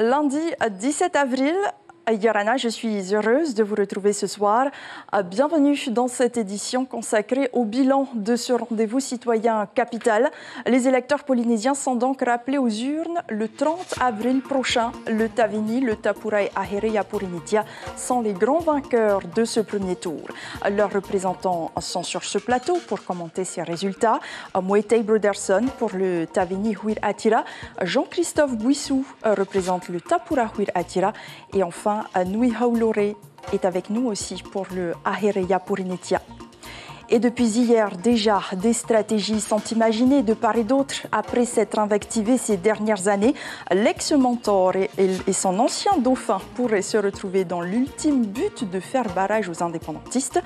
Lundi 17 avril, Yorana, je suis heureuse de vous retrouver ce soir. Bienvenue dans cette édition consacrée au bilan de ce rendez-vous citoyen capital. Les électeurs polynésiens sont donc rappelés aux urnes le 30 avril prochain. Le Tavini, le Tapura et Ahere Yapurinitia sont les grands vainqueurs de ce premier tour. Leurs représentants sont sur ce plateau pour commenter ces résultats. Moetei Broderson pour le Tavini Huir Atira, Jean-Christophe Bouissou représente le Tapura Huir Atira et enfin Nui Haulore est avec nous aussi pour le Ahere Yapurinitia. Et depuis hier, déjà, des stratégies sont imaginées de part et d'autre après s'être invectivé ces dernières années. L'ex-mentor et son ancien dauphin pourraient se retrouver dans l'ultime but de faire barrage aux indépendantistes.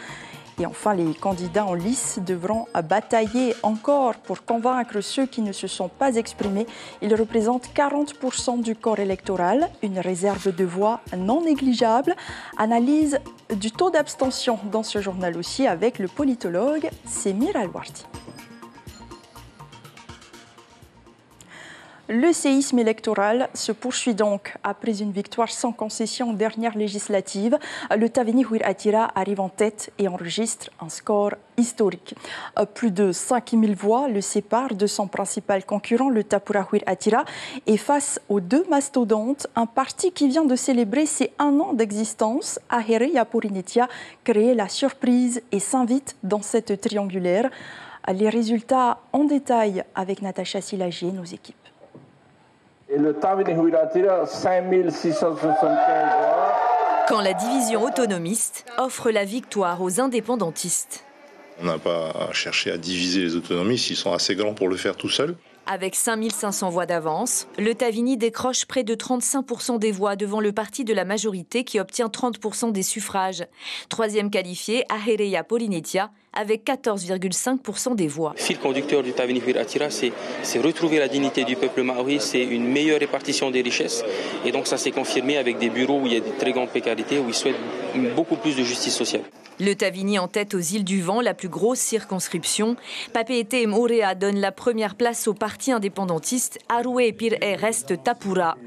Et enfin, les candidats en lice devront batailler encore pour convaincre ceux qui ne se sont pas exprimés. Ils représentent 40% du corps électoral, une réserve de voix non négligeable. Analyse du taux d'abstention dans ce journal aussi avec le politologue Semir Alwarti. Le séisme électoral se poursuit donc après une victoire sans concession en dernière législative. Le Tavini Huir Atira arrive en tête et enregistre un score historique. Plus de 5000 voix le séparent de son principal concurrent, le Tapura Huir Atira. Et face aux deux mastodontes, un parti qui vient de célébrer ses 1 an d'existence, Ahere Yapurinitia, crée la surprise et s'invite dans cette triangulaire. Les résultats en détail avec Natacha Silagé, nos équipes. Et le Tavini Huir Atira, 5675 voix. Quand la division autonomiste offre la victoire aux indépendantistes. On n'a pas cherché à diviser les autonomistes, ils sont assez grands pour le faire tout seuls. Avec 5500 voix d'avance, le Tavini décroche près de 35% des voix devant le parti de la majorité qui obtient 30% des suffrages. Troisième qualifié, Ahere Yapurinitia, avec 14,5% des voix. Le fil conducteur du Tavini Huir Atira, c'est retrouver la dignité du peuple maori, c'est une meilleure répartition des richesses. Et donc ça s'est confirmé avec des bureaux où il y a de très grandes précarités, où ils souhaitent beaucoup plus de justice sociale. Le Tavini en tête aux îles du Vent, la plus grosse circonscription. Papeete et Morea donnent la première place au parti indépendantiste. Arue et Pire reste Tapura.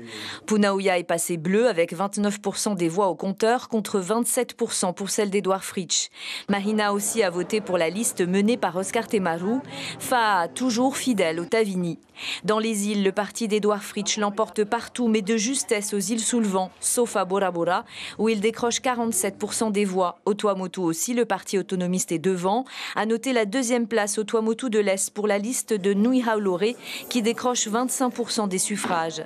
Punauia est passé bleu avec 29% des voix au compteur contre 27% pour celle d'Edouard Fritsch. Mahina aussi a voté pour la liste menée par Oscar Temaru. Faa toujours fidèle au Tavini. Dans les îles, le parti d'Edouard Fritsch l'emporte partout, mais de justesse aux îles sous le vent, sauf à Bora Bora, où il décroche 47% des voix. Au Tuamotu aussi, le parti autonomiste est devant. À noter la deuxième place au Tuamotu de l'Est pour la liste de Nui Haulore, qui décroche 25% des suffrages.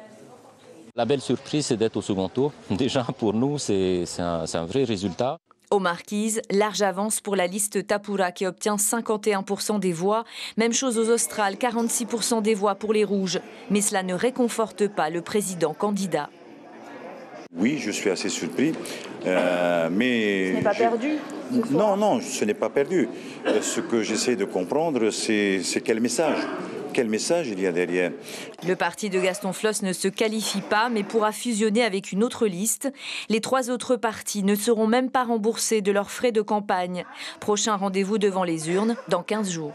La belle surprise, c'est d'être au second tour. Déjà, pour nous, c'est un vrai résultat. Aux Marquises, large avance pour la liste Tapura qui obtient 51% des voix. Même chose aux Australes, 46% des voix pour les Rouges. Mais cela ne réconforte pas le président candidat. Oui, je suis assez surpris, mais... Ce n'est pas perdu ce soir. Non, ce n'est pas perdu. Ce que j'essaie de comprendre, c'est quel message. Quel message il y a derrière? Le parti de Gaston Floss ne se qualifie pas, mais pourra fusionner avec une autre liste. Les 3 autres partis ne seront même pas remboursés de leurs frais de campagne. Prochain rendez-vous devant les urnes dans 15 jours.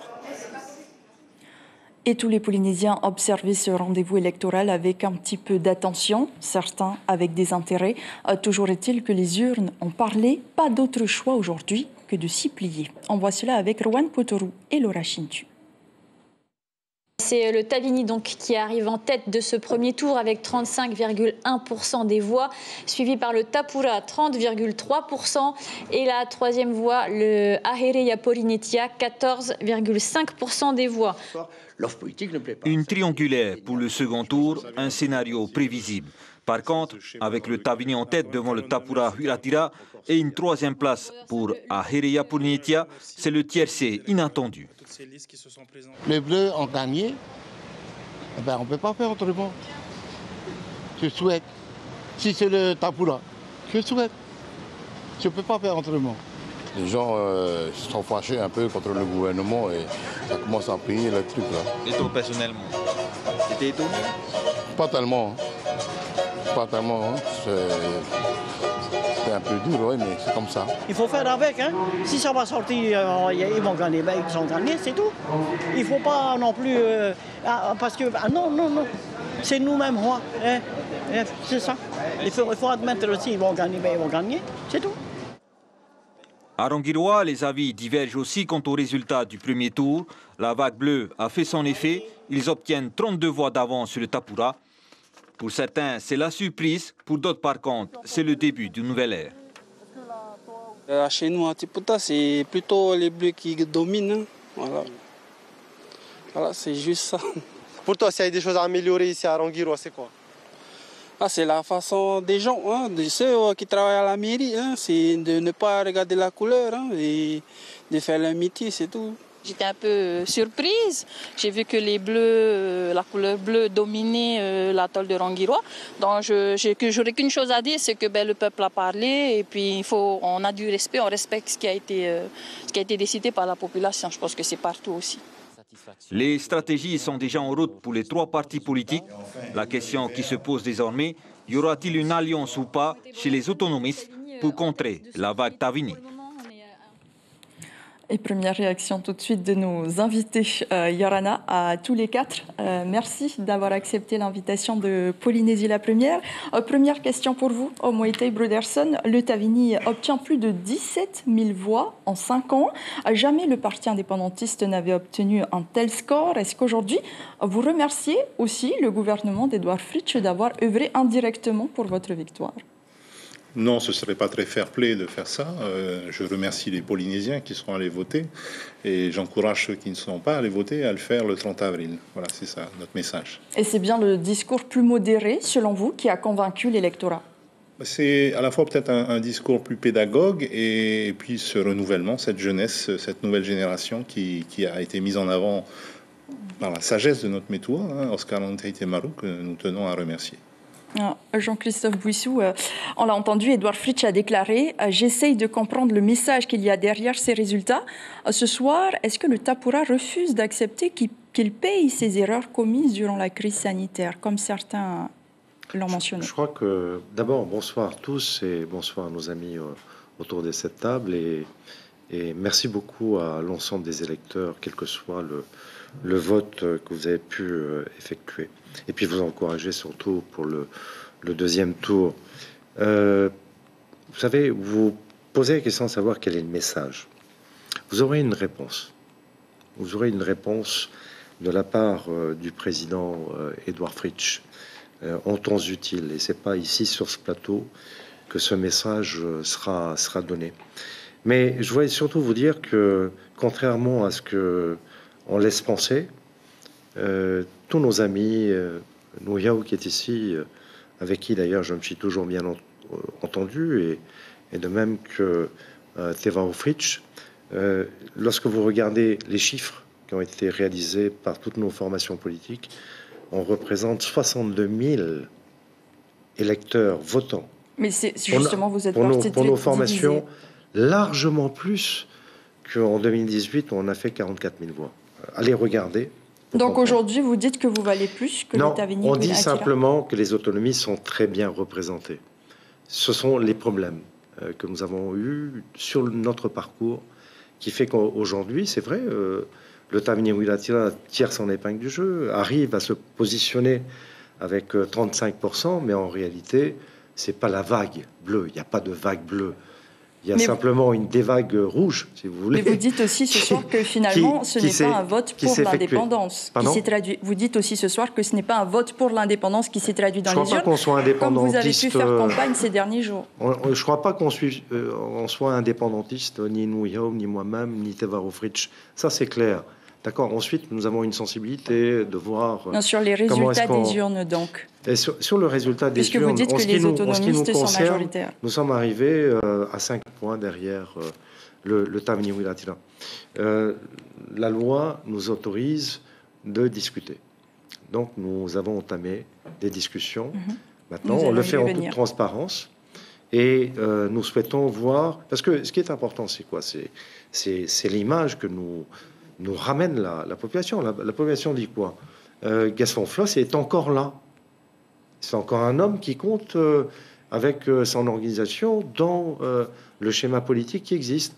Et tous les Polynésiens observaient ce rendez-vous électoral avec un petit peu d'attention, certains avec des intérêts. Toujours est-il que les urnes ont parlé, pas d'autre choix aujourd'hui que de s'y plier. On voit cela avec Rowan Potoru et Laura Chintu. C'est le Tavini donc qui arrive en tête de ce premier tour avec 35,1% des voix, suivi par le Tapura 30,3% et la troisième voix, le Ahere Yapurinitia 14,5% des voix. Une triangulaire pour le second tour, un scénario prévisible. Par contre, avec le Tavini en tête devant le Tapura Huir Atira et une troisième place pour Ahere Yapurinitia, c'est le tiercé inattendu. Les Bleus ont gagné, on ne peut pas faire autrement. Je souhaite, si c'est le Tapura, je souhaite. Je ne peux pas faire autrement. Les gens se sont fâchés un peu contre le gouvernement et ça commence à payer le truc là. Et toi personnellement, t'étais étonné? Pas tellement. Pas tellement. C'est un peu dur, oui, mais c'est comme ça. Il faut faire avec, hein. Si ça va sortir, ils vont gagner, ben, ils ont gagné, c'est tout. Il ne faut pas non plus... parce que... non. C'est nous-mêmes, hein. C'est ça. Il faut admettre aussi qu'ils vont gagner, c'est tout. À Rongiroa, les avis divergent aussi quant au résultat du premier tour. La vague bleue a fait son effet. Ils obtiennent 32 voix d'avance sur le Tapura. Pour certains, c'est la surprise. Pour d'autres, par contre, c'est le début d'une nouvelle ère. Chez nous, à Tipota, c'est plutôt les bleus qui dominent. Voilà, c'est juste ça. Pour toi, s'il y a des choses à améliorer ici à Rongiroa, c'est quoi? C'est la façon des gens, de ceux qui travaillent à la mairie, c'est de ne pas regarder la couleur et de faire le métier, c'est tout. J'étais un peu surprise. J'ai vu que les bleus, la couleur bleue dominait l'atoll de Rongiroa. Donc j'aurais qu'une chose à dire, c'est que le peuple a parlé et puis on a du respect, on respecte ce qui a été décidé par la population. Je pense que c'est partout aussi. Les stratégies sont déjà en route pour les trois partis politiques. La question qui se pose désormais, y aura-t-il une alliance ou pas chez les autonomistes pour contrer la vague Tavini? Et première réaction tout de suite de nos invités, Yorana, à tous les quatre. Merci d'avoir accepté l'invitation de Polynésie la Première. Première question pour vous, Moïtei Broderson. Le Tavini obtient plus de 17 000 voix en 5 ans. Jamais le parti indépendantiste n'avait obtenu un tel score. Est-ce qu'aujourd'hui, vous remerciez aussi le gouvernement d'Edouard Fritsch d'avoir œuvré indirectement pour votre victoire? Non, ce ne serait pas très fair-play de faire ça. Je remercie les Polynésiens qui seront allés voter et j'encourage ceux qui ne sont pas allés voter à le faire le 30 avril. Voilà, c'est ça notre message. Et c'est bien le discours plus modéré, selon vous, qui a convaincu l'électorat? C'est à la fois peut-être un discours plus pédagogue et puis ce renouvellement, cette jeunesse, cette nouvelle génération qui a été mise en avant par la sagesse de notre métour, Oscar Anteitemaru, que nous tenons à remercier. Jean-Christophe Bouissou, on l'a entendu, Edouard Fritsch a déclaré « J'essaye de comprendre le message qu'il y a derrière ces résultats. Ce soir, est-ce que le Tapura refuse d'accepter qu'il paye ses erreurs commises durant la crise sanitaire, comme certains l'ont mentionné ?» Je crois que, d'abord, bonsoir à tous et bonsoir à nos amis autour de cette table. Et merci beaucoup à l'ensemble des électeurs, quel que soit le vote que vous avez pu effectuer. Et puis vous encourager surtout pour le deuxième tour. Vous savez, vous posez la question de savoir quel est le message. Vous aurez une réponse. Vous aurez une réponse de la part du président Edouard Fritsch en temps utile. Et c'est pas ici sur ce plateau que ce message sera donné. Mais je voulais surtout vous dire que, contrairement à ce que on laisse penser, tous nos amis, Nouyao qui est ici, avec qui d'ailleurs je me suis toujours bien entendu, et de même que Tevao Fritsch, lorsque vous regardez les chiffres qui ont été réalisés par toutes nos formations politiques, on représente 62 000 électeurs votants. Mais c'est justement, vous êtes pour nos formations, largement plus qu'en 2018 où on a fait 44 000 voix. Allez regarder. Donc aujourd'hui, vous dites que vous valez plus que le Tavini? Non, on dit simplement que les autonomies sont très bien représentées. Ce sont les problèmes que nous avons eus sur notre parcours qui fait qu'aujourd'hui, c'est vrai, le Tavini Huilatira tire son épingle du jeu, arrive à se positionner avec 35%, mais en réalité, c'est pas la vague bleue. Il n'y a pas de vague bleue. Il y a simplement des vagues rouges, si vous voulez. Mais vous dites aussi ce soir que finalement, ce n'est pas un vote pour l'indépendance qui s'est traduit. Vous dites aussi ce soir que ce n'est pas un vote pour l'indépendance qui s'est traduit dans les urnes, comme vous avez pu faire campagne ces derniers jours. Je ne crois pas qu'on soit indépendantiste, ni Nouyao, ni moi-même, ni Tevao Fritsch. Ça, c'est clair. D'accord. Ensuite, nous avons une sensibilité de voir... Non, sur les résultats des urnes, donc. Et sur le résultat des urnes, vous dites que les autonomistes sont majoritaires. Nous sommes arrivés à 5 points derrière le Tavini Huilatira. La loi nous autorise de discuter. Donc, nous avons entamé des discussions. Maintenant, on le fait en toute transparence. Et nous souhaitons voir... Parce que ce qui est important, c'est quoi? C'est l'image que nous ramène la population. La population dit quoi? Gaston Floss est encore là. C'est encore un homme qui compte avec son organisation dans le schéma politique qui existe.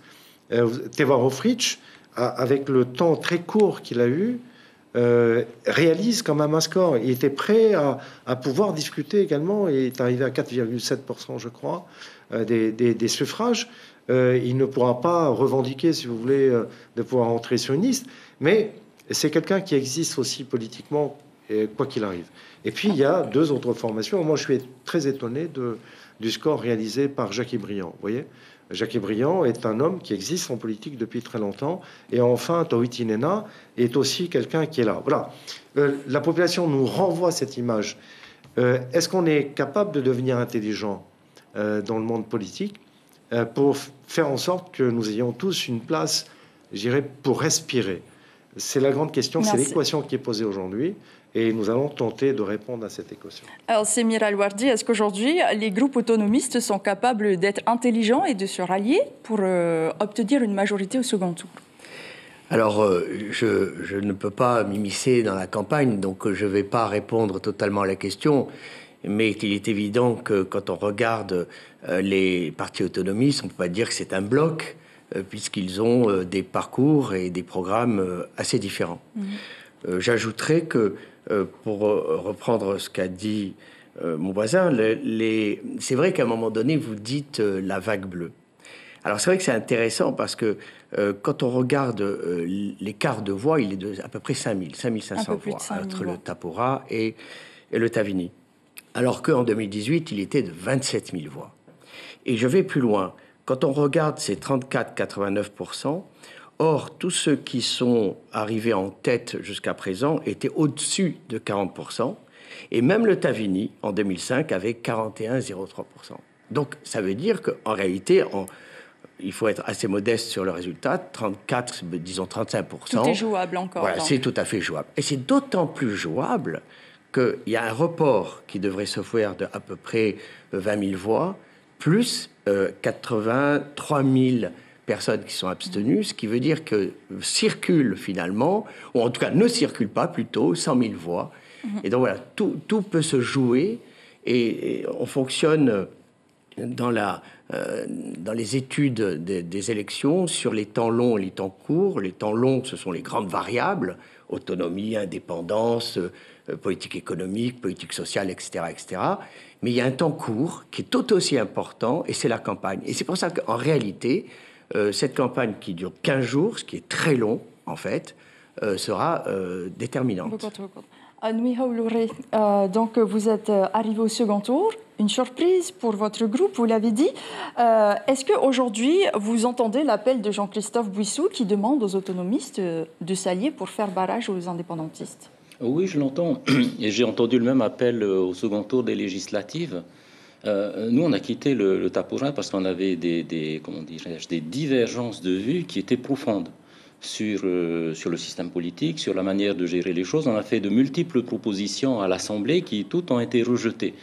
Tevao Fritsch, avec le temps très court qu'il a eu, réalise quand même un score. Il était prêt à pouvoir discuter également et est arrivé à 4,7%, je crois, des suffrages. Il ne pourra pas revendiquer, si vous voulez, de pouvoir entrer sur une liste, mais c'est quelqu'un qui existe aussi politiquement, quoi qu'il arrive. Et puis, il y a deux autres formations. Moi, je suis très étonné du score réalisé par Jacques Briand. Vous voyez, Jacques Briand est un homme qui existe en politique depuis très longtemps. Et enfin, Tawhiti Nena est aussi quelqu'un qui est là. Voilà. La population nous renvoie cette image. Est-ce qu'on est capable de devenir intelligent dans le monde politique pour faire en sorte que nous ayons tous une place, je dirais, pour respirer? C'est la grande question, c'est l'équation qui est posée aujourd'hui. Et nous allons tenter de répondre à cette équation. Alors, Semir Al-Wardi, est-ce qu'aujourd'hui, les groupes autonomistes sont capables d'être intelligents et de se rallier pour obtenir une majorité au second tour? Alors, je ne peux pas m'immiscer dans la campagne, donc je ne vais pas répondre totalement à la question. Mais il est évident que quand on regarde les partis autonomistes, on ne peut pas dire que c'est un bloc, puisqu'ils ont des parcours et des programmes assez différents. J'ajouterais que, pour reprendre ce qu'a dit mon voisin, c'est vrai qu'à un moment donné, vous dites la vague bleue. Alors c'est vrai que c'est intéressant parce que quand on regarde l'écart de voix, il est de à peu près 5500 voix entre le Tapura et le Tavini. Alors qu'en 2018, il était de 27 000 voix. Et je vais plus loin. Quand on regarde ces 34,89%, or, tous ceux qui sont arrivés en tête jusqu'à présent étaient au-dessus de 40%. Et même le Tavini, en 2005, avait 41,03%. Donc, ça veut dire qu'en réalité, il faut être assez modeste sur le résultat. 34, disons 35%. Tout est jouable encore. Voilà, c'est tout à fait jouable. Et c'est d'autant plus jouable qu'il y a un report qui devrait se faire de à peu près 20 000 voix, plus 83 000 personnes qui sont abstenues, ce qui veut dire que circulent finalement, ou en tout cas ne circulent pas plutôt, 100 000 voix. Et donc voilà, tout peut se jouer et on fonctionne dans les études des élections sur les temps longs et les temps courts. Les temps longs, ce sont les grandes variables, autonomie, indépendance, politique économique, politique sociale, etc., etc. Mais il y a un temps court qui est tout aussi important et c'est la campagne. Et c'est pour ça qu'en réalité, cette campagne qui dure 15 jours, ce qui est très long en fait, sera déterminante. Donc vous êtes arrivé au second tour, une surprise pour votre groupe, vous l'avez dit. Est-ce qu'aujourd'hui vous entendez l'appel de Jean-Christophe Bouissou qui demande aux autonomistes de s'allier pour faire barrage aux indépendantistes? Oui, je l'entends. Et j'ai entendu le même appel au second tour des législatives. Nous, on a quitté le Tapura parce qu'on avait des divergences de vues qui étaient profondes sur le système politique, sur la manière de gérer les choses. On a fait de multiples propositions à l'Assemblée qui toutes ont été rejetées.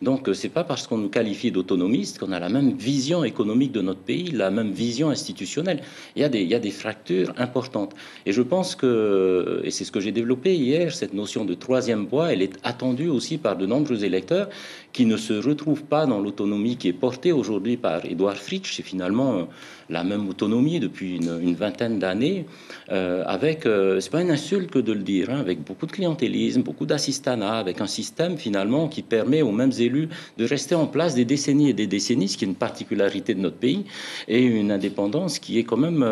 Donc, c'est pas parce qu'on nous qualifie d'autonomistes qu'on a la même vision économique de notre pays, la même vision institutionnelle. Il y a des fractures importantes. Et je pense que, et c'est ce que j'ai développé hier, cette notion de troisième voie, elle est attendue aussi par de nombreux électeurs qui ne se retrouvent pas dans l'autonomie qui est portée aujourd'hui par Édouard Fritsch. C'est finalement la même autonomie depuis une vingtaine d'années, c'est pas une insulte que de le dire, hein, avec beaucoup de clientélisme, beaucoup d'assistanat, avec un système finalement qui permet aux mêmes élus de rester en place des décennies et des décennies, ce qui est une particularité de notre pays, et une indépendance qui est quand même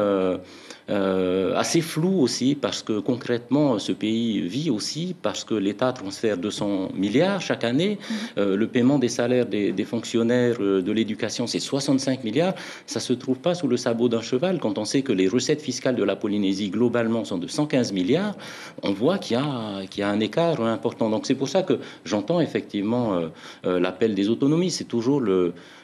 assez floue aussi, parce que concrètement ce pays vit aussi parce que l'État transfère 200 milliards chaque année, le paiement des salaires des fonctionnaires de l'éducation c'est 65 milliards, ça se trouve pas sous le sabot d'un cheval. Quand on sait que les recettes fiscales de la Polynésie globalement sont de 115 milliards, on voit qu'il y a un écart important. Donc c'est pour ça que j'entends effectivement l'appel des autonomies. C'est toujours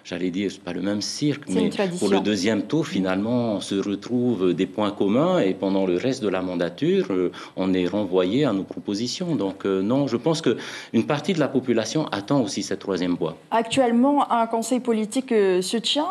j'allais dire, c'est pas le même cirque, mais pour le deuxième tour, finalement, on se retrouve des points communs et pendant le reste de la mandature, on est renvoyé à nos propositions. Donc non, je pense qu'une partie de la population attend aussi cette troisième voie. Actuellement, un conseil politique se tient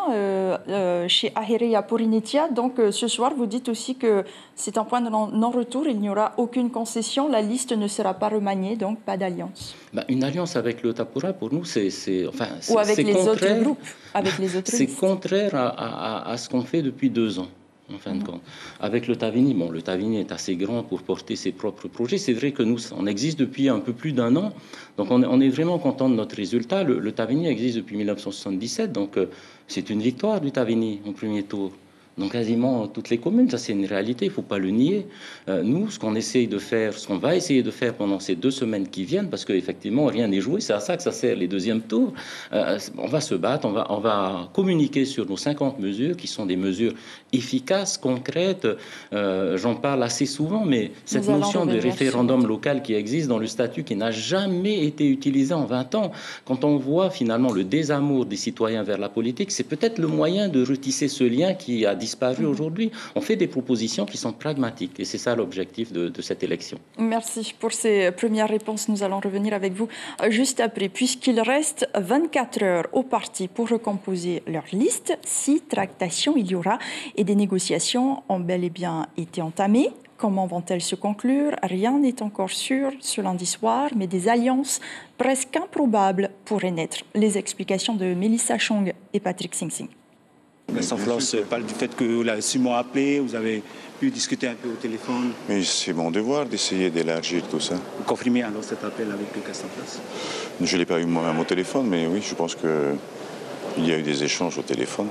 chez Aherea Porinetia. Donc ce soir, vous dites aussi que c'est un point de non-retour, il n'y aura aucune concession, la liste ne sera pas remaniée, donc pas d'alliance. Une alliance avec le Tapura, pour nous, ou avec les autres groupes, avec les autres c'est contraire à ce qu'on fait depuis 2 ans. en fin de compte. Avec le Tavini, bon, le Tavini est assez grand pour porter ses propres projets. C'est vrai que nous, on existe depuis un peu plus d'1 an, donc on est vraiment content de notre résultat. Le Tavini existe depuis 1977, donc c'est une victoire du Tavini au premier tour. Donc quasiment toutes les communes, ça c'est une réalité, il ne faut pas le nier. Nous, ce qu'on essaye de faire, ce qu'on va essayer de faire pendant ces 2 semaines qui viennent, parce qu'effectivement rien n'est joué, c'est à ça que ça sert les deuxièmes tours, on va se battre, on va communiquer sur nos 50 mesures, qui sont des mesures efficaces, concrètes. J'en parle assez souvent, mais cette notion de référendum local qui existe dans le statut, qui n'a jamais été utilisée en 20 ans, quand on voit finalement le désamour des citoyens vers la politique, c'est peut-être le moyen de retisser ce lien qui a disparu aujourd'hui. On fait des propositions qui sont pragmatiques et c'est ça l'objectif de cette élection. Merci pour ces premières réponses. Nous allons revenir avec vous juste après. Puisqu'il reste 24 heures aux partis pour recomposer leur liste, 6 tractations il y aura et des négociations ont bel et bien été entamées. Comment vont-elles se conclure? Rien n'est encore sûr ce lundi soir, mais des alliances presque improbables pourraient naître. Les explications de Mélissa Chong et Patrick Sing Sing. Gaston Floss parle du fait que vous l'avez sûrement appelé, vous avez pu discuter un peu au téléphone. Mais c'est mon devoir d'essayer d'élargir tout ça. Vous confirmez alors cet appel avec Gaston Floss? Je ne l'ai pas eu moi-même au téléphone, mais oui, je pense qu'il y a eu des échanges au téléphone.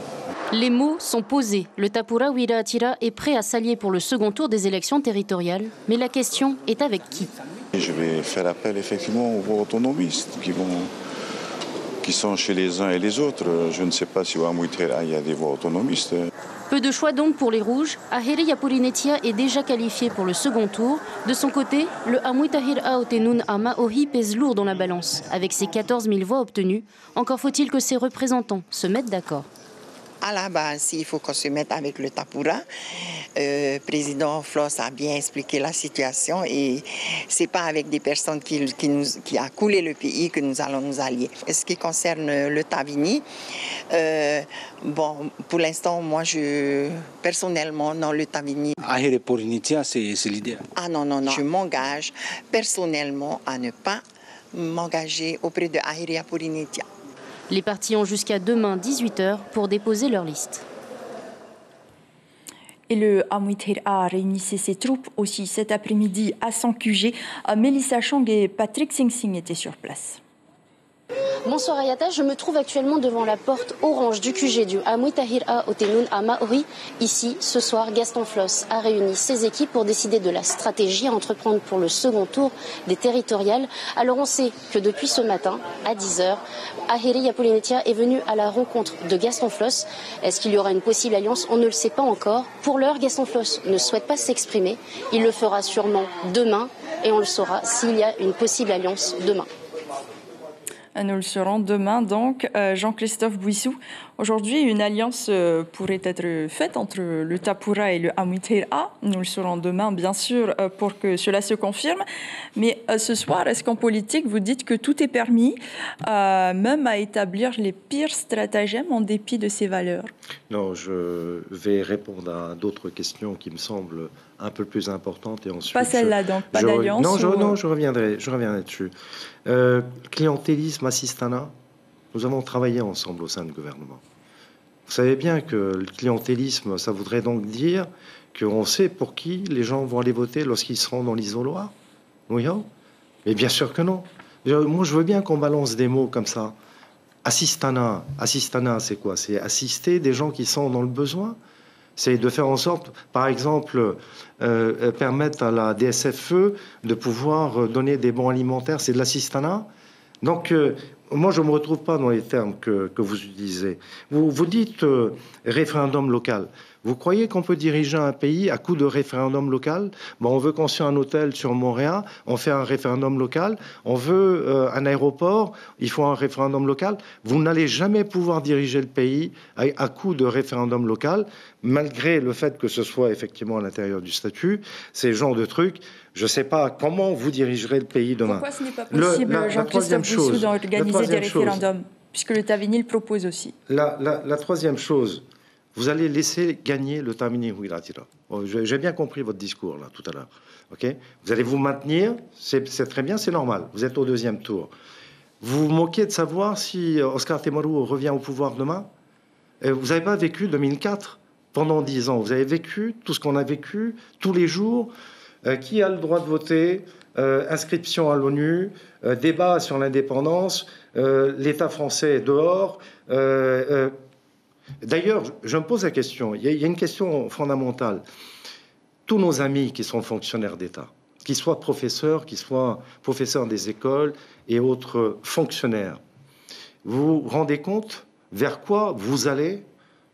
Les mots sont posés. Le Tapura Wiraatira est prêt à s'allier pour le second tour des élections territoriales. Mais la question est avec qui? Je vais faire appel effectivement aux voix autonomistes qui sont chez les uns et les autres. Je ne sais pas si au Amouitera il y a des voix autonomistes. Peu de choix donc pour les Rouges. Aheri Yapurinetia est déjà qualifié pour le second tour. De son côté, le Amouitahira Otenun Amaohi pèse lourd dans la balance. Avec ses 14 000 voix obtenues, encore faut-il que ses représentants se mettent d'accord. À la base, il faut qu'on se mette avec le Tapura. Président Floss a bien expliqué la situation et c'est pas avec des personnes qui a coulé le pays que nous allons nous allier. Ce qui concerne le Tavini, bon, pour l'instant, moi, personnellement, non, le Tavini. Aheri Yapurinetia, c'est l'idée. Ah non, non, non. Je m'engage personnellement à ne pas m'engager auprès de Aheri Yapurinetia. Les partis ont jusqu'à demain 18h pour déposer leur liste. Et le Amouitera réunissait ses troupes aussi cet après-midi à son QG. Mélissa Chong et Patrick Sing Sing étaient sur place. Bonsoir Ayata, je me trouve actuellement devant la porte orange du QG du Amouitahira Otenun à Maori. Ici, ce soir, Gaston Floss a réuni ses équipes pour décider de la stratégie à entreprendre pour le second tour des territoriales. Alors on sait que depuis ce matin, à 10h, Aheri Yapurinetia est venu à la rencontre de Gaston Floss. Est-ce qu'il y aura une possible alliance? On ne le sait pas encore. Pour l'heure, Gaston Floss ne souhaite pas s'exprimer. Il le fera sûrement demain et on le saura s'il y a une possible alliance demain. Nous le saurons demain, donc. Jean-Christophe Bouissou, aujourd'hui, une alliance pourrait être faite entre le Tapura et le Amouitera. Nous le saurons demain, bien sûr, pour que cela se confirme. Mais ce soir, est-ce qu'en politique, vous dites que tout est permis, même à établir les pires stratagèmes en dépit de ces valeurs? Non, je vais répondre à d'autres questions qui me semblent un peu plus importantes. Et ensuite, pas celle-là, donc, pas d'alliance? Non, je reviendrai dessus. Clientélisme, assistanat, nous avons travaillé ensemble au sein du gouvernement. Vous savez bien que le clientélisme, ça voudrait donc dire qu'on sait pour qui les gens vont aller voter lorsqu'ils seront dans l'isoloir? Oui, non? Mais bien sûr que non. Moi, je veux bien qu'on balance des mots comme ça. Assistanat, c'est quoi? C'est assister des gens qui sont dans le besoin. C'est de faire en sorte, par exemple, permettre à la DSFE de pouvoir donner des bons alimentaires. C'est de l'assistanat. Donc, moi, je ne me retrouve pas dans les termes que vous utilisez. Vous dites référendum local. Vous croyez qu'on peut diriger un pays à coup de référendum local? Bon, on veut construire un hôtel sur Montréal, on fait un référendum local. On veut un aéroport, il faut un référendum local. Vous n'allez jamais pouvoir diriger le pays à coup de référendum local, malgré le fait que ce soit effectivement à l'intérieur du statut. Ces genres de trucs, je ne sais pas comment vous dirigerez le pays demain. Pourquoi ce n'est pas possible, Jean-Christophe Bouissou, d'organiser des référendums, puisque le Tavini le propose aussi? La troisième chose, vous allez laisser gagner le Tavini Wiraatira. J'ai bien compris votre discours là tout à l'heure. Okay, vous allez vous maintenir, c'est très bien, c'est normal. Vous êtes au deuxième tour. Vous vous moquez de savoir si Oscar Temaru revient au pouvoir demain? Vous n'avez pas vécu 2004? pendant 10 ans. Vous avez vécu tout ce qu'on a vécu tous les jours. Qui a le droit de voter, inscription à l'ONU, débat sur l'indépendance, l'État français est dehors. D'ailleurs, je me pose la question, il y a une question fondamentale. Tous nos amis qui sont fonctionnaires d'État, qu'ils soient professeurs des écoles et autres fonctionnaires, vous vous rendez compte vers quoi vous allez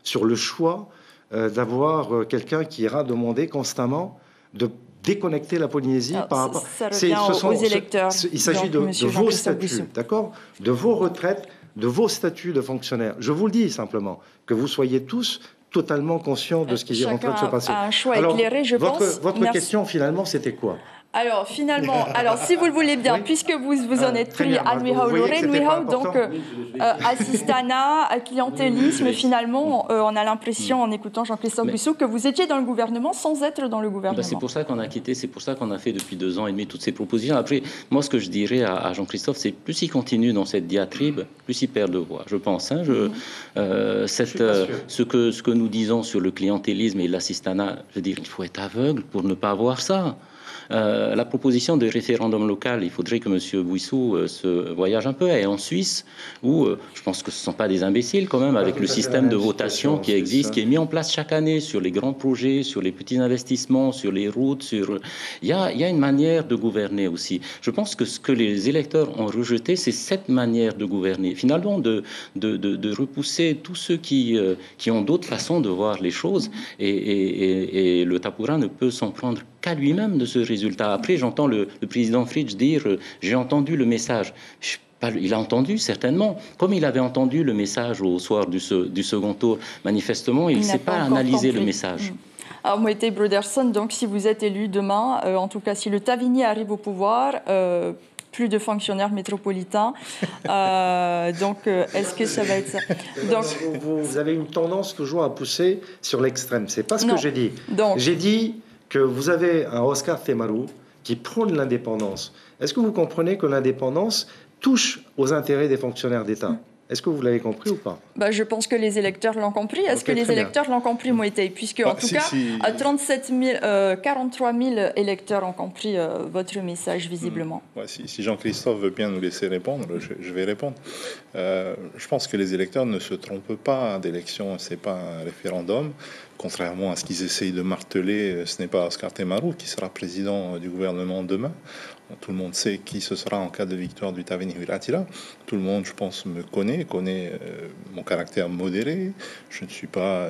sur le choix d'avoir quelqu'un qui ira demander constamment de déconnecter la Polynésie par rapport... Ça revient aux électeurs. Il s'agit de vos statuts, d'accord, de vos retraites, de vos statuts de fonctionnaires. Je vous le dis simplement, que vous soyez tous totalement conscients de ce qui est en train de se passer. Un choix éclairé, je pense. Votre question, finalement, c'était quoi? Alors, finalement, si vous le voulez bien, puisque vous en êtes pris à Nuihau, donc assistana, clientélisme, finalement, on a l'impression, en écoutant Jean-Christophe Bouissou, que vous étiez dans le gouvernement sans être dans le gouvernement. C'est pour ça qu'on a quitté, c'est pour ça qu'on a fait depuis 2 ans et demi toutes ces propositions. Après, moi, ce que je dirais à Jean-Christophe, c'est plus il continue dans cette diatribe, plus il perd de voix, je pense. Hein, ce que nous disons sur le clientélisme et l'assistana, je veux dire, il faut être aveugle pour ne pas voir ça. La proposition de référendum local, il faudrait que M. Bouissou se voyage un peu, et en Suisse, où je pense que ce ne sont pas des imbéciles quand même, avec le système de votation qui existe, qui est mis en place chaque année sur les grands projets, sur les petits investissements, sur les routes, il y a une manière de gouverner aussi. Je pense que ce que les électeurs ont rejeté, c'est cette manière de gouverner, finalement de repousser tous ceux qui ont d'autres façons de voir les choses, et le Tapura ne peut s'en prendre qu'à lui-même de ce résultat. Après, j'entends le président Fritsch dire « j'ai entendu le message ». Il a entendu, certainement. Comme il avait entendu le message au soir du second tour, manifestement, il ne sait pas analyser le message. Alors, Moïté Broderson, donc, si vous êtes élu demain, en tout cas, si le Tavini arrive au pouvoir, plus de fonctionnaires métropolitains. Donc, est-ce que ça va être ça? Donc, vous avez une tendance toujours à pousser sur l'extrême. C'est pas ce que j'ai dit. J'ai dit que vous avez un Oscar Temaru qui prône l'indépendance. Est-ce que vous comprenez que l'indépendance touche aux intérêts des fonctionnaires d'État? Est-ce que vous l'avez compris ou pas? Je pense que les électeurs l'ont compris. Est-ce que les électeurs l'ont compris, Moïté? Puisque, en tout cas, 43 000 électeurs ont compris votre message, visiblement. Si Jean-Christophe veut bien nous laisser répondre, je vais répondre. Je pense que les électeurs ne se trompent pas d'élection. Ce n'est pas un référendum. Contrairement à ce qu'ils essayent de marteler, ce n'est pas Oscar Temaru qui sera président du gouvernement demain. Tout le monde sait qui ce sera en cas de victoire du Tavini Huiratira. Tout le monde, je pense, me connaît mon caractère modéré. Je ne suis pas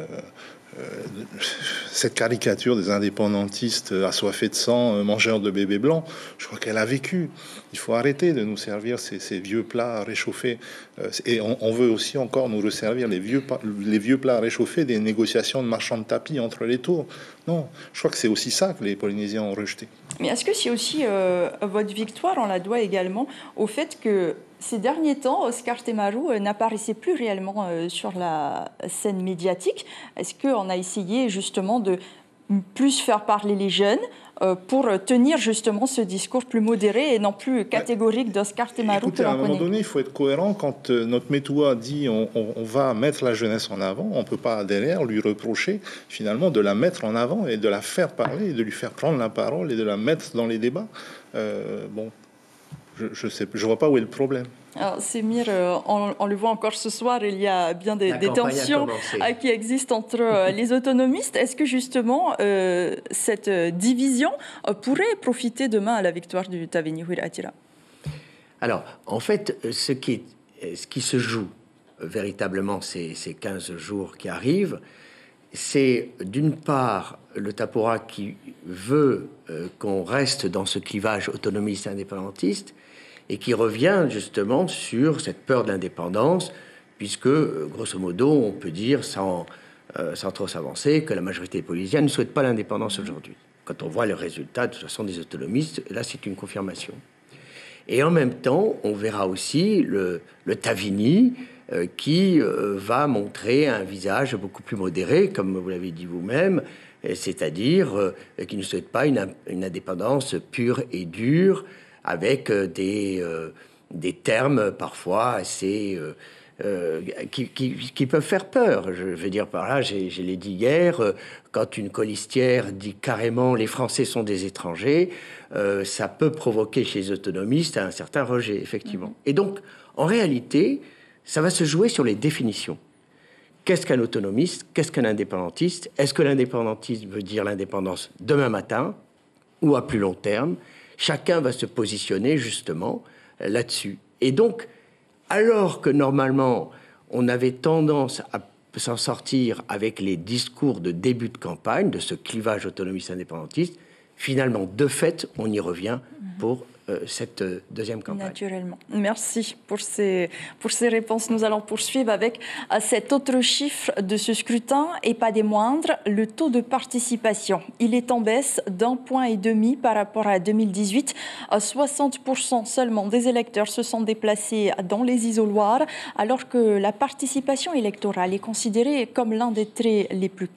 cette caricature des indépendantistes assoiffés de sang, mangeurs de bébés blancs. Je crois qu'elle a vécu. Il faut arrêter de nous servir ces vieux plats réchauffés. Et on veut aussi encore nous resservir les vieux plats réchauffés des négociations de marchands de tapis entre les tours. Non, je crois que c'est aussi ça que les Polynésiens ont rejeté. Mais est-ce que c'est aussi votre victoire, on la doit également au fait que ces derniers temps, Oscar Temaru n'apparaissait plus réellement sur la scène médiatique? Est-ce qu'on a essayé justement de plus faire parler les jeunes pour tenir justement ce discours plus modéré et non plus catégorique d'Oscar Temaru que l'on connaît? À un moment donné, il faut être cohérent. Quand notre métoua dit on va mettre la jeunesse en avant, on ne peut pas derrière lui reprocher finalement de la mettre en avant et de la faire parler, et de lui faire prendre la parole et de la mettre dans les débats. Je vois pas où est le problème. Alors, Semir, on le voit encore ce soir, il y a bien des tensions qui existent entre les autonomistes. Est-ce que justement cette division pourrait profiter demain à la victoire du Tavini Huiratira? Alors, en fait, ce qui se joue véritablement ces 15 jours qui arrivent, c'est d'une part le Tapura qui veut qu'on reste dans ce clivage autonomiste indépendantiste et qui revient justement sur cette peur de l'indépendance, puisque, grosso modo, on peut dire, sans trop s'avancer, que la majorité polynésienne ne souhaite pas l'indépendance aujourd'hui. Quand on voit le résultat, de toute façon, des autonomistes, là, c'est une confirmation. Et en même temps, on verra aussi le Tavini qui va montrer un visage beaucoup plus modéré, comme vous l'avez dit vous-même, c'est-à-dire qui ne souhaite pas une indépendance pure et dure, avec des termes parfois assez qui peuvent faire peur. Je veux dire par là, je l'ai dit hier, quand une colistière dit carrément les Français sont des étrangers, ça peut provoquer chez les autonomistes un certain rejet, effectivement. Et donc, en réalité, ça va se jouer sur les définitions. Qu'est-ce qu'un autonomiste? Qu'est-ce qu'un indépendantiste? Est-ce que l'indépendantisme veut dire l'indépendance demain matin ou à plus long terme? Chacun va se positionner justement là-dessus. Et donc, alors que normalement, on avait tendance à s'en sortir avec les discours de début de campagne, de ce clivage autonomiste-indépendantiste, finalement, de fait, on y revient pour cette deuxième campagne. Naturellement. Merci pour ces réponses. Nous allons poursuivre avec cet autre chiffre de ce scrutin, et pas des moindres, le taux de participation. Il est en baisse d'1,5 point par rapport à 2018. 60% seulement des électeurs se sont déplacés dans les isoloirs, alors que la participation électorale est considérée comme l'un des traits les plus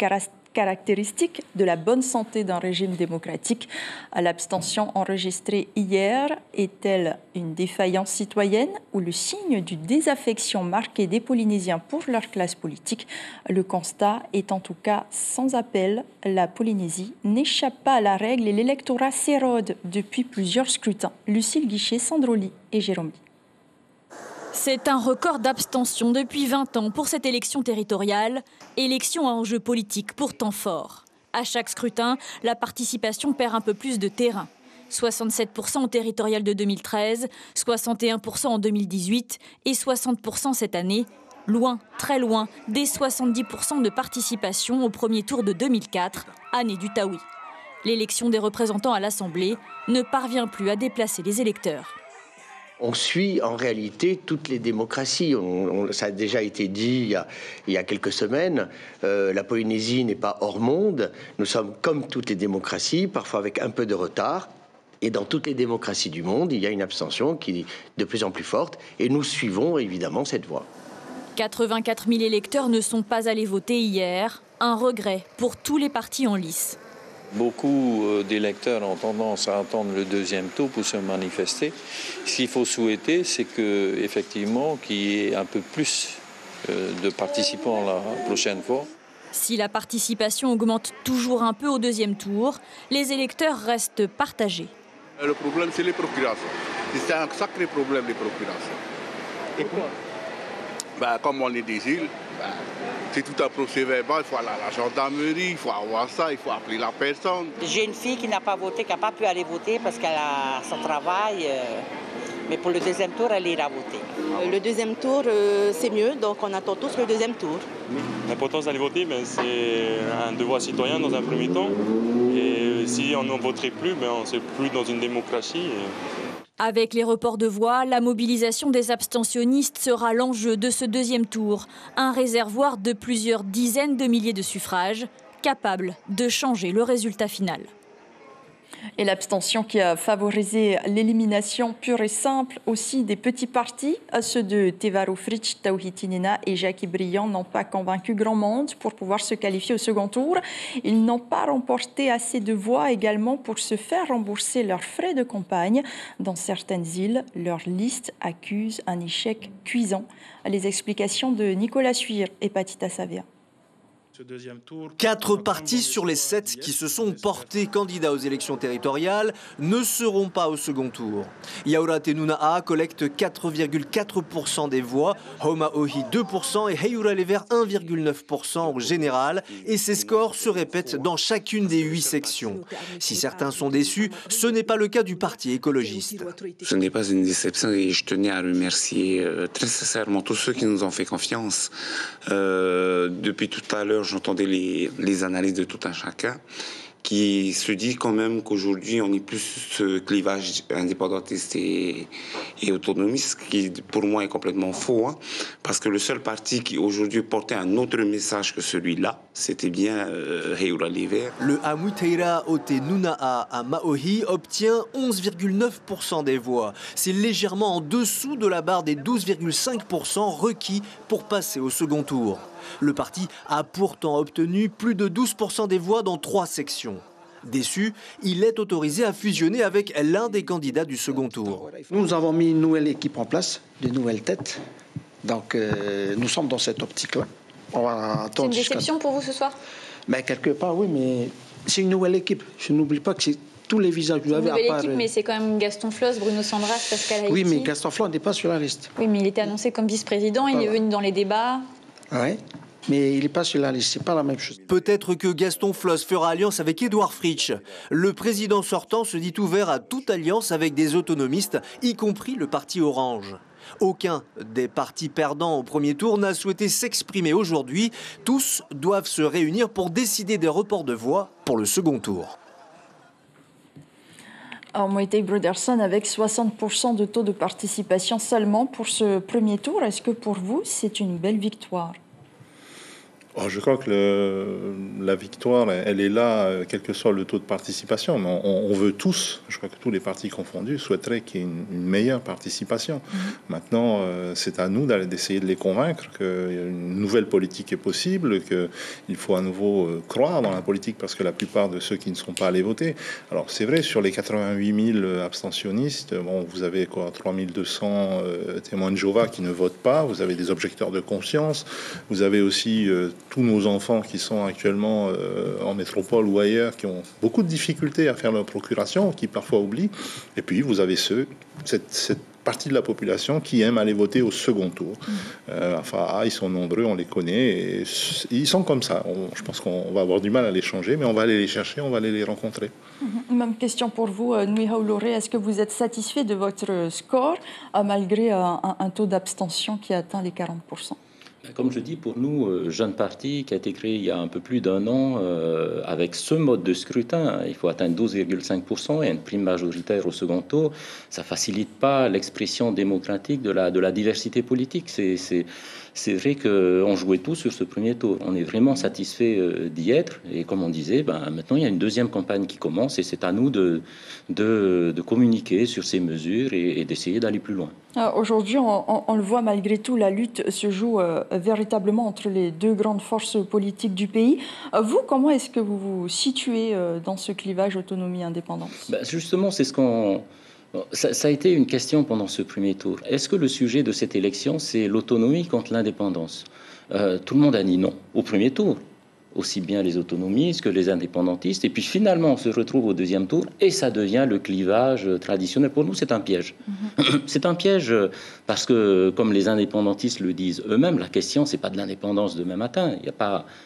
caractéristique de la bonne santé d'un régime démocratique. L'abstention enregistrée hier est-elle une défaillance citoyenne ou le signe d'une désaffection marquée des Polynésiens pour leur classe politique? Le constat est en tout cas sans appel. La Polynésie n'échappe pas à la règle et l'électorat s'érode depuis plusieurs scrutins. Lucille Guichet, Sandroli et Jérôme. C'est un record d'abstention depuis 20 ans pour cette élection territoriale, élection à enjeu politique pourtant fort. À chaque scrutin, la participation perd un peu plus de terrain. 67% au territorial de 2013, 61% en 2018 et 60% cette année. Loin, très loin, des 70% de participation au premier tour de 2004, année du Taoui. L'élection des représentants à l'Assemblée ne parvient plus à déplacer les électeurs. On suit en réalité toutes les démocraties. Ça a déjà été dit il y a quelques semaines. La Polynésie n'est pas hors monde. Nous sommes comme toutes les démocraties, parfois avec un peu de retard. Et dans toutes les démocraties du monde, il y a une abstention qui est de plus en plus forte. Et nous suivons évidemment cette voie. 84 000 électeurs ne sont pas allés voter hier. Un regret pour tous les partis en lice. Beaucoup d'électeurs ont tendance à attendre le deuxième tour pour se manifester. Ce qu'il faut souhaiter, c'est qu'effectivement, qu'il y ait un peu plus de participants la prochaine fois. Si la participation augmente toujours un peu au deuxième tour, les électeurs restent partagés. Le problème, c'est les procurations. C'est un sacré problème, les procurations. Et pourquoi? Comme on est des îles, c'est tout un procès-verbal, il faut aller à la gendarmerie, il faut avoir ça, il faut appeler la personne. J'ai une fille qui n'a pas voté, qui n'a pas pu aller voter parce qu'elle a son travail. Mais pour le deuxième tour, elle ira voter. Le deuxième tour, c'est mieux, donc on attend tous le deuxième tour. L'importance d'aller voter, c'est un devoir citoyen dans un premier temps. Et si on n'en voterait plus, on ne serait plus dans une démocratie. Avec les reports de voix, la mobilisation des abstentionnistes sera l'enjeu de ce deuxième tour. Un réservoir de plusieurs dizaines de milliers de suffrages, capable de changer le résultat final. Et l'abstention qui a favorisé l'élimination pure et simple aussi des petits partis, ceux de Te Varo Fritsch, Tauhi Tinena et Jackie Briand n'ont pas convaincu grand monde pour pouvoir se qualifier au second tour. Ils n'ont pas remporté assez de voix également pour se faire rembourser leurs frais de campagne. Dans certaines îles, leur liste accuse un échec cuisant. Les explications de Nicolas Suir et Patita Savia. 4 partis sur les 7 qui se sont portés candidats aux élections territoriales ne seront pas au second tour. Yaura Te Nunaa collecte 4,4% des voix, Homaohi 2% et Heiura Lever 1,9% au général. Et ces scores se répètent dans chacune des 8 sections. Si certains sont déçus, ce n'est pas le cas du parti écologiste. Ce n'est pas une déception et je tenais à remercier très sincèrement tous ceux qui nous ont fait confiance. Depuis tout à l'heure, j'entendais les analyses de tout un chacun qui se dit quand même qu'aujourd'hui on est plus ce clivage indépendantiste et autonomiste, qui pour moi est complètement faux, parce que le seul parti qui aujourd'hui portait un autre message que celui-là, c'était bien Heiura Lever. Le Amuiteira o Te Nunaa à Maohi obtient 11,9% des voix. C'est légèrement en dessous de la barre des 12,5% requis pour passer au second tour. Le parti a pourtant obtenu plus de 12% des voix dans 3 sections. Déçu, il est autorisé à fusionner avec l'un des candidats du second tour. Nous avons mis une nouvelle équipe en place, de nouvelles têtes. Donc, nous sommes dans cette optique-là. On va attendre. C'est une déception pour vous ce soir? Ben, quelque part, oui, mais c'est une nouvelle équipe. Je n'oublie pas que c'est tous les visages que vous avez. Une nouvelle équipe, mais c'est quand même Gaston Floss, Bruno Sandras, Pascal Haïti. Oui, mais Gaston Floss n'est pas sur la liste. Oui, mais il était annoncé comme vice-président, il est venu dans les débats. Oui, mais il n'est pas sur la liste, c'est pas la même chose. Peut-être que Gaston Floss fera alliance avec Édouard Fritsch. Le président sortant se dit ouvert à toute alliance avec des autonomistes, y compris le parti Orange. Aucun des partis perdants au premier tour n'a souhaité s'exprimer aujourd'hui. Tous doivent se réunir pour décider des reports de voix pour le second tour. Moïtei Broderson, avec 60% de taux de participation seulement pour ce premier tour, est-ce que pour vous, c'est une belle victoire? Je crois que la victoire, elle est là, quel que soit le taux de participation. Mais on veut tous, je crois que tous les partis confondus, souhaiteraient qu'il y ait une meilleure participation. Maintenant, c'est à nous d'essayer de les convaincre qu'une nouvelle politique est possible, qu'il faut à nouveau croire dans la politique, parce que la plupart de ceux qui ne sont pas allés voter. Alors, c'est vrai, sur les 88 000 abstentionnistes, bon, vous avez quoi, 3200 témoins de Jéhovah qui ne votent pas, vous avez des objecteurs de conscience, vous avez aussi tous nos enfants qui sont actuellement en métropole ou ailleurs, qui ont beaucoup de difficultés à faire leur procuration, qui parfois oublient. Et puis vous avez cette partie de la population qui aime aller voter au second tour. Ils sont nombreux, on les connaît, et ils sont comme ça. Je pense qu'on va avoir du mal à les changer, mais on va aller les chercher, on va aller les rencontrer. Même question pour vous, Nuiha Ouloré. Est-ce que vous êtes satisfait de votre score, malgré un taux d'abstention qui atteint les 40%? Comme je dis, pour nous, jeune parti qui a été créé il y a un peu plus d'un an, avec ce mode de scrutin, il faut atteindre 12,5% et une prime majoritaire au second tour. Ça facilite pas l'expression démocratique de la diversité politique. C'est vrai qu'on jouait tous sur ce premier tour. On est vraiment satisfait d'y être. Et comme on disait, maintenant il y a une deuxième campagne qui commence et c'est à nous de communiquer sur ces mesures et d'essayer d'aller plus loin. Aujourd'hui, on le voit, malgré tout, la lutte se joue véritablement entre les deux grandes forces politiques du pays. Vous, comment est-ce que vous vous situez dans ce clivage autonomie-indépendance? Justement, c'est ce qu'on... Ça a été une question pendant ce premier tour. Est-ce que le sujet de cette élection, c'est l'autonomie contre l'indépendance? Tout le monde a dit non au premier tour, aussi bien les autonomistes que les indépendantistes. Et puis finalement, on se retrouve au deuxième tour et ça devient le clivage traditionnel. Pour nous, c'est un piège. C'est un piège parce que, comme les indépendantistes le disent eux-mêmes, la question, c'est pas de l'indépendance demain matin.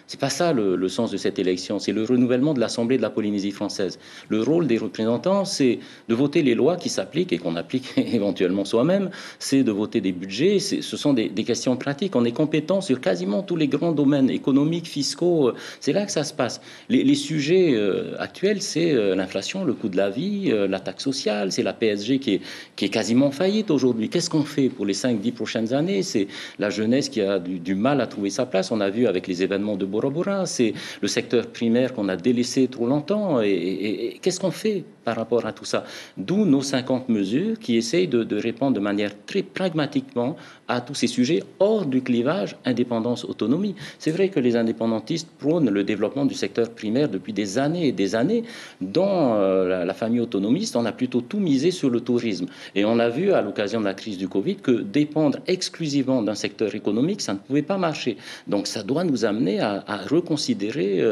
C'est pas ça le sens de cette élection. C'est le renouvellement de l'Assemblée de la Polynésie française. Le rôle des représentants, c'est de voter les lois qui s'appliquent et qu'on applique éventuellement soi-même. C'est de voter des budgets. Ce sont des questions pratiques. On est compétent sur quasiment tous les grands domaines économiques, fiscaux. C'est là que ça se passe. Les sujets actuels, c'est l'inflation, le coût de la vie, la taxe sociale, c'est la PSG qui est quasiment faillite aujourd'hui. Qu'est-ce qu'on fait pour les 5-10 prochaines années? C'est la jeunesse qui a du mal à trouver sa place. On a vu avec les événements de Bora Bora, c'est le secteur primaire qu'on a délaissé trop longtemps. Et qu'est-ce qu'on fait par rapport à tout ça? D'où nos 50 mesures qui essayent de répondre de manière très pragmatiquement à tous ces sujets hors du clivage indépendance-autonomie. C'est vrai que les indépendantistes prônent le développement du secteur primaire depuis des années et des années. Dans la famille autonomiste, on a plutôt tout misé sur le tourisme. Et on a vu à l'occasion de la crise du Covid que dépendre exclusivement d'un secteur économique, ça ne pouvait pas marcher. Donc ça doit nous amener à reconsidérer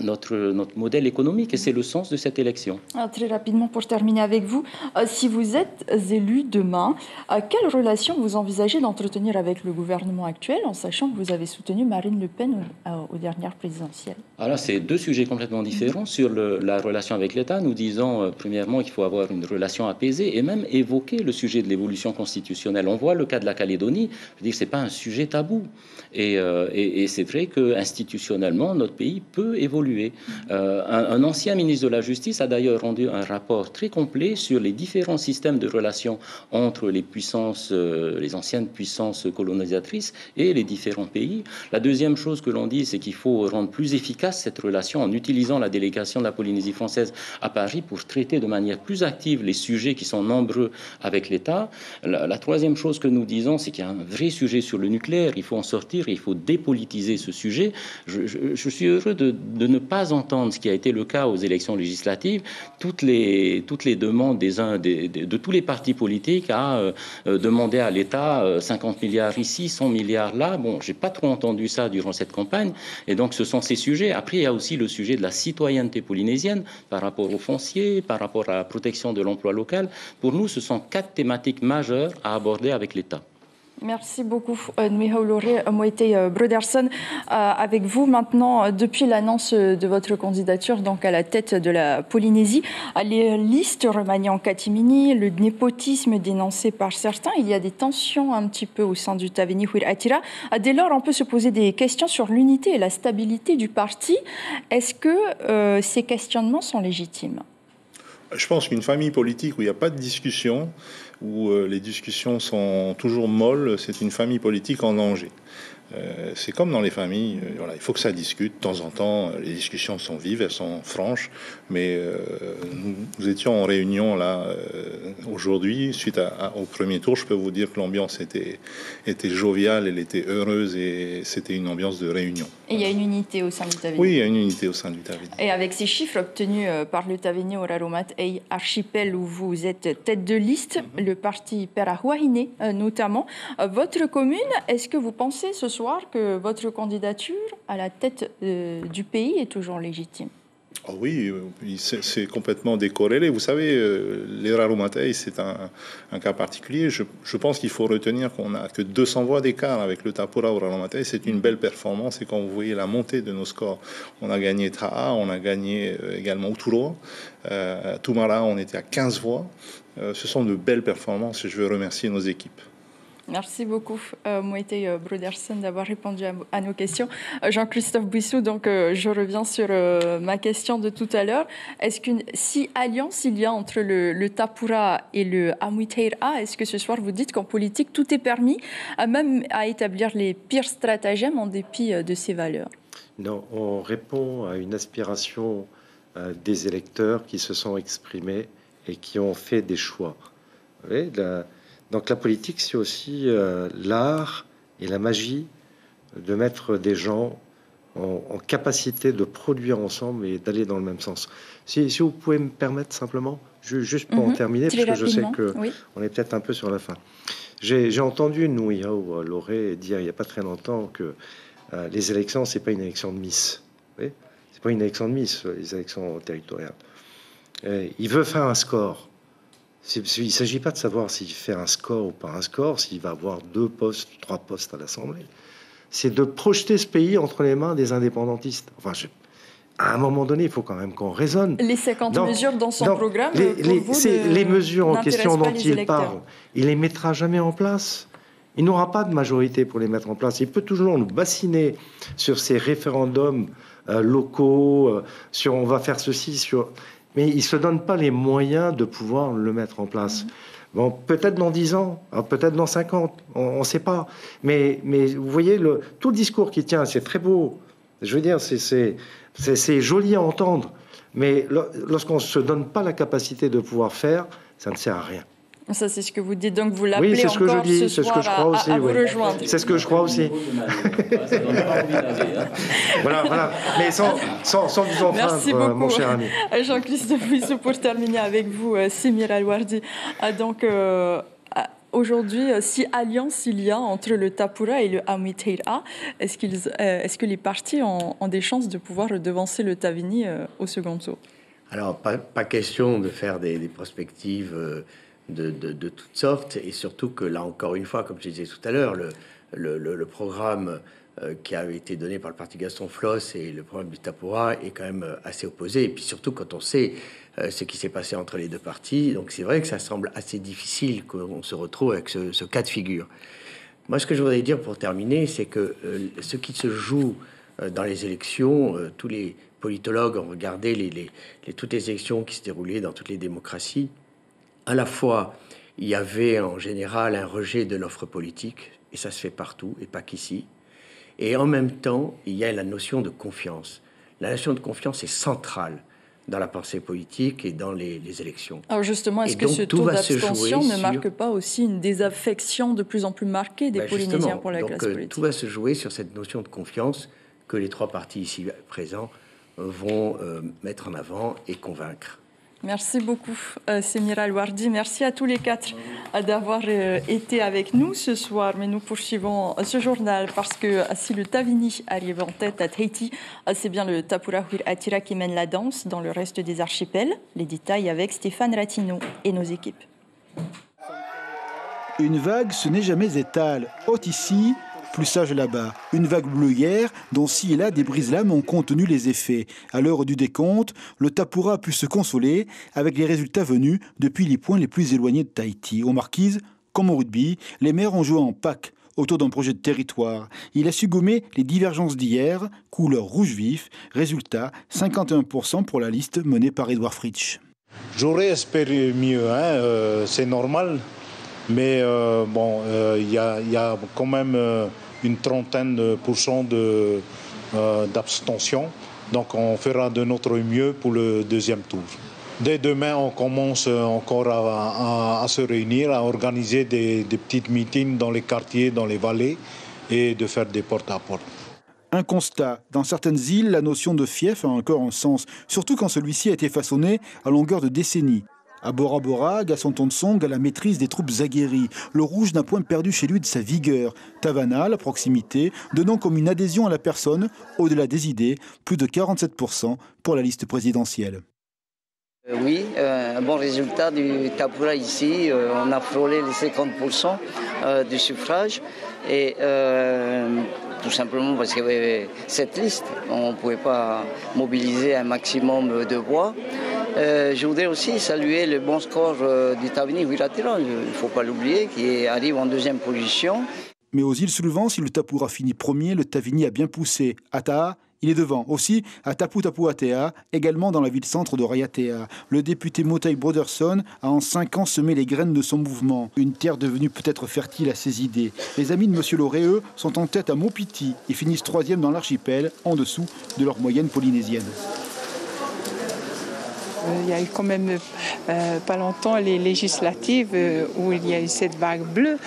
notre modèle économique et c'est le sens de cette élection. Très rapidement, pour terminer avec vous, si vous êtes élu demain, quelle relation vous envisagez d'entretenir avec le gouvernement actuel, en sachant que vous avez soutenu Marine Le Pen aux dernières présidentielles? Alors c'est deux sujets complètement différents. Sur la relation avec l'État, nous disons premièrement qu'il faut avoir une relation apaisée et même évoquer le sujet de l'évolution constitutionnelle. On voit le cas de la Calédonie, je veux dire, c'est pas un sujet tabou. Et c'est vrai que institutionnellement, notre pays peut évoluer. Un ancien ministre de la Justice a d'ailleurs rendu un rapport très complet sur les différents systèmes de relations entre les puissances, les anciennes puissances colonisatrices et les différents pays. La deuxième chose que l'on dit, c'est qu'il faut rendre plus efficace cette relation en utilisant la délégation de la Polynésie française à Paris pour traiter de manière plus active les sujets qui sont nombreux avec l'État. La troisième chose que nous disons, c'est qu'il y a un vrai sujet sur le nucléaire. Il faut en sortir, il faut dépolitiser ce sujet. Je suis heureux de ne pas entendre ce qui a été le cas aux élections législatives. Toutes les demandes de tous les partis politiques à demander à l'État 50 milliards ici, 100 milliards là. Bon, j'ai pas trop entendu ça durant cette campagne. Et donc, ce sont ces sujets. Après, il y a aussi le sujet de la citoyenneté polynésienne par rapport au foncier, par rapport à la protection de l'emploi local. Pour nous, ce sont 4 thématiques majeures à aborder avec l'État. Merci beaucoup, Nui Hauloré, Moïté Broderson. Avec vous maintenant, depuis l'annonce de votre candidature donc à la tête de la Polynésie, les listes remaniées en catimini, le népotisme dénoncé par certains, il y a des tensions un petit peu au sein du Tavini Huiraatira. Dès lors, on peut se poser des questions sur l'unité et la stabilité du parti. Est-ce que ces questionnements sont légitimes ? Je pense qu'une famille politique où il n'y a pas de discussion, où les discussions sont toujours molles, c'est une famille politique en danger. C'est comme dans les familles, voilà, il faut que ça discute. De temps en temps, les discussions sont vives, elles sont franches, mais nous étions en réunion là aujourd'hui, suite au premier tour. Je peux vous dire que l'ambiance était joviale, elle était heureuse et c'était une ambiance de réunion. Et il y a une unité au sein du Tavini. Oui, il y a une unité au sein du Tavini. Et avec ces chiffres obtenus par le Tavini Oraromat et Archipel, où vous êtes tête de liste, le parti Perahuahine notamment, votre commune, est-ce que vous pensez ce soir que votre candidature à la tête du pays est toujours légitime? Oh oui, c'est complètement décorrélé. Vous savez, les Rarumatei, c'est un cas particulier. Je pense qu'il faut retenir qu'on n'a que 200 voix d'écart avec le Tapura au Rarumatei. C'est une belle performance. Et quand vous voyez la montée de nos scores, on a gagné Ta'a, on a gagné également Uturo. Tumara, on était à 15 voix. Ce sont de belles performances et je veux remercier nos équipes. Merci beaucoup, Moïté Broderson, d'avoir répondu à nos questions. Jean-Christophe Bouissou, donc je reviens sur ma question de tout à l'heure. Est-ce si alliance il y a entre le Tapura et le Amuiteira, est-ce que ce soir vous dites qu'en politique tout est permis, même à établir les pires stratagèmes en dépit de ces valeurs? Non, on répond à une aspiration des électeurs qui se sont exprimés et qui ont fait des choix. Vous voyez, donc la politique, c'est aussi l'art et la magie de mettre des gens en capacité de produire ensemble et d'aller dans le même sens. Si vous pouvez me permettre simplement, juste pour en terminer, parce que je sais qu'on est peut-être un peu sur la fin. J'ai entendu Nui Hauloré dire il n'y a pas très longtemps que les élections, c'est pas une élection de Miss. C'est pas une élection de Miss, les élections territoriales. Il veut faire un score. Il ne s'agit pas de savoir s'il fait un score ou pas un score, s'il va avoir 2 postes, 3 postes à l'Assemblée. C'est de projeter ce pays entre les mains des indépendantistes. Enfin, à un moment donné, il faut quand même qu'on raisonne. Les 50 mesures dans son programme, les mesures en question dont il parle, il les mettra jamais en place. Il n'aura pas de majorité pour les mettre en place. Il peut toujours nous bassiner sur ces référendums locaux, sur on va faire ceci, sur... Mais il ne se donne pas les moyens de pouvoir le mettre en place. Bon, peut-être dans 10 ans, peut-être dans 50, on ne sait pas. Mais vous voyez, tout le discours qu'il tient, c'est très beau. Je veux dire, c'est joli à entendre. Mais lorsqu'on ne se donne pas la capacité de pouvoir faire, ça ne sert à rien. Ça, c'est ce que vous dites. Donc, vous l'appelez c'est ce que je dis, ce c'est soir ce que je crois aussi, à vous rejoindre. C'est ce que je crois aussi. Voilà. Mais sans vous enfreindre, mon cher ami. Jean-Christophe Bouissou, pour terminer avec vous, Semir Alwardi. Donc, aujourd'hui, si alliance il y a entre le Tapura et le Amuiteira, est-ce que les partis ont des chances de pouvoir devancer le Tavini au second tour? Alors, pas question de faire des perspectives de toutes sortes, et surtout que là, encore une fois, comme je disais tout à l'heure, le programme qui a été donné par le parti Gaston Floss et le programme du Tapura est quand même assez opposé, et puis surtout quand on sait ce qui s'est passé entre les deux partis, donc c'est vrai que ça semble assez difficile qu'on se retrouve avec ce cas de figure. Moi, ce que je voudrais dire pour terminer, c'est que ce qui se joue dans les élections, tous les politologues ont regardé toutes les élections qui se déroulaient dans toutes les démocraties. À la fois, il y avait en général un rejet de l'offre politique, et ça se fait partout, et pas qu'ici. Et en même temps, il y a la notion de confiance. La notion de confiance est centrale dans la pensée politique et dans les élections. Alors justement, est-ce que ce taux d'abstention ne marque pas aussi une désaffection de plus en plus marquée des Polynésiens pour la classe politique? Tout va se jouer sur cette notion de confiance que les 3 partis ici présents vont mettre en avant et convaincre. Merci beaucoup, Semira Louardi. Merci à tous les quatre d'avoir été avec nous ce soir. Mais nous poursuivons ce journal parce que si le Tavini arrive en tête à Tahiti, c'est bien le Tapura Huir Atira qui mène la danse dans le reste des archipels. Les détails avec Stéphane Ratino et nos équipes. Une vague, ce n'est jamais étale. Haute ici, plus sage là-bas. Une vague bleue hier, dont ci et là des brise-lames ont contenu les effets. À l'heure du décompte, le Tapura a pu se consoler avec les résultats venus depuis les points les plus éloignés de Tahiti. Aux Marquises, comme au rugby, les maires ont joué en pack autour d'un projet de territoire. Il a su gommer les divergences d'hier, couleur rouge vif. Résultat, 51% pour la liste menée par Edouard Fritsch. J'aurais espéré mieux, c'est normal. Mais il y a quand même une trentaine de pourcents d'abstention. Donc on fera de notre mieux pour le deuxième tour. Dès demain, on commence encore à se réunir, à organiser des petites meetings dans les quartiers, dans les vallées et de faire des porte-à-porte. Un constat. Dans certaines îles, la notion de fief a encore un sens, surtout quand celui-ci a été façonné à longueur de décennies. À Bora Bora, Gaston Tonsong a la maîtrise des troupes aguerries. Le rouge n'a point perdu chez lui de sa vigueur. Tavana, la proximité, donnant comme une adhésion à la personne, au-delà des idées, plus de 47% pour la liste présidentielle. Oui, un bon résultat du Tapura ici. On a frôlé les 50% du suffrage. Et tout simplement parce que cette liste, on ne pouvait pas mobiliser un maximum de voix. Je voudrais aussi saluer le bon score du Tavini Huir Atira, il ne faut pas l'oublier, qui arrive en deuxième position. Mais aux îles sous le vent, si le Tapura finit premier, le Tavini a bien poussé. À Taha, il est devant. Aussi, à Tapu Tapu Atea, également dans la ville-centre de Raiatea. Le député Motai Broderson a en 5 ans semé les graines de son mouvement. Une terre devenue peut-être fertile à ses idées. Les amis de M. Loré, eux, sont en tête à Mopiti et finissent 3e dans l'archipel, en dessous de leur moyenne polynésienne. Il y a eu quand même pas longtemps les législatives où il y a eu cette vague bleue.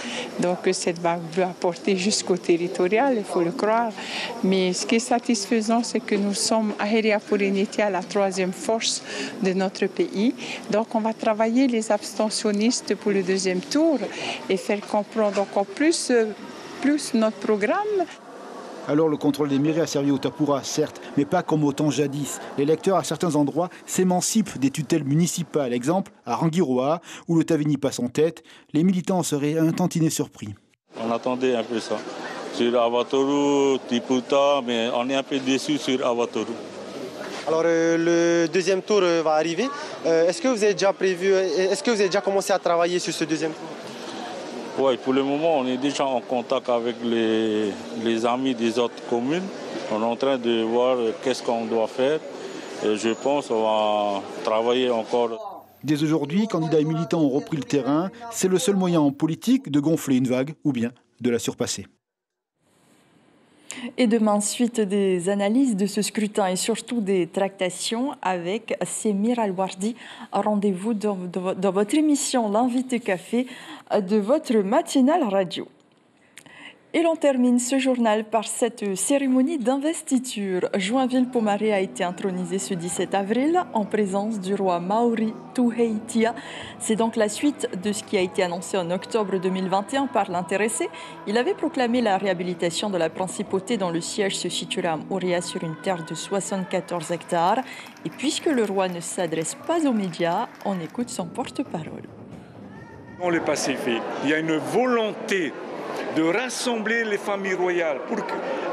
Donc cette vague bleue a porté jusqu'au territorial, il faut le croire. Mais ce qui est satisfaisant, c'est que nous sommes à Herea Purinitia, la 3e force de notre pays. Donc on va travailler les abstentionnistes pour le 2e tour et faire comprendre encore plus notre programme. Alors le contrôle des mairies a servi au Tapura, certes, mais pas comme au temps jadis. Les électeurs, à certains endroits, s'émancipent des tutelles municipales. Exemple, à Rangiroa, où le Tavini passe en tête, les militants seraient un tantinet surpris. On attendait un peu ça. Sur Awatoru, Tiputa, mais on est un peu déçus sur Awatoru. Alors le 2e tour va arriver. Est-ce que vous avez déjà commencé à travailler sur ce 2e tour? Oui, pour le moment, on est déjà en contact avec les amis des autres communes. On est en train de voir qu'est-ce qu'on doit faire. Et je pense qu'on va travailler encore. Dès aujourd'hui, candidats et militants ont repris le terrain. C'est le seul moyen en politique de gonfler une vague ou bien de la surpasser. Et demain, suite des analyses de ce scrutin et surtout des tractations avec Semira Louardi. Rendez-vous dans votre émission L'invité café de votre matinale radio. Et l'on termine ce journal par cette cérémonie d'investiture. Joinville-Pomaré a été intronisé ce 17 avril en présence du roi Maori Tuheitia. C'est donc la suite de ce qui a été annoncé en octobre 2021 par l'intéressé. Il avait proclamé la réhabilitation de la principauté dont le siège se situera à Moorea sur une terre de 74 hectares. Et puisque le roi ne s'adresse pas aux médias, on écoute son porte-parole. Dans le Pacifique, il y a une volonté de rassembler les familles royales pour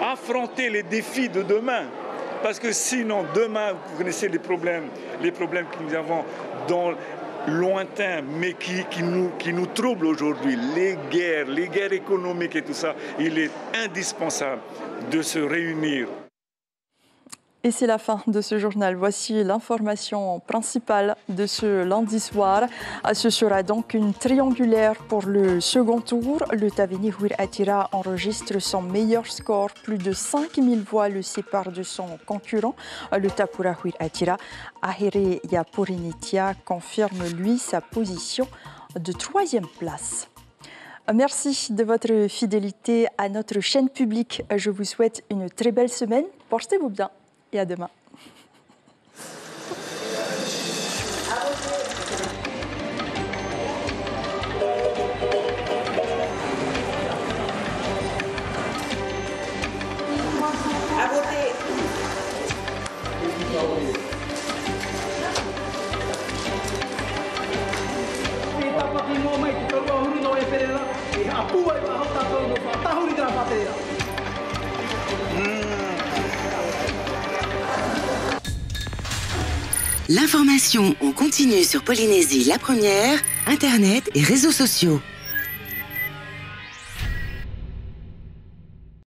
affronter les défis de demain. Parce que sinon, demain, vous connaissez les problèmes que nous avons dans lointain, mais qui nous troublent aujourd'hui, les guerres économiques et tout ça. Il est indispensable de se réunir. Et c'est la fin de ce journal. Voici l'information principale de ce lundi soir. Ce sera donc une triangulaire pour le second tour. Le Tavini Huir Atira enregistre son meilleur score. Plus de 5000 voix le séparent de son concurrent. Le Tapura Huir Atira, Herea Purinitia, confirme lui sa position de 3e place. Merci de votre fidélité à notre chaîne publique. Je vous souhaite une très belle semaine. Portez-vous bien. Et à demain. L'information en continu sur Polynésie la première, Internet et réseaux sociaux.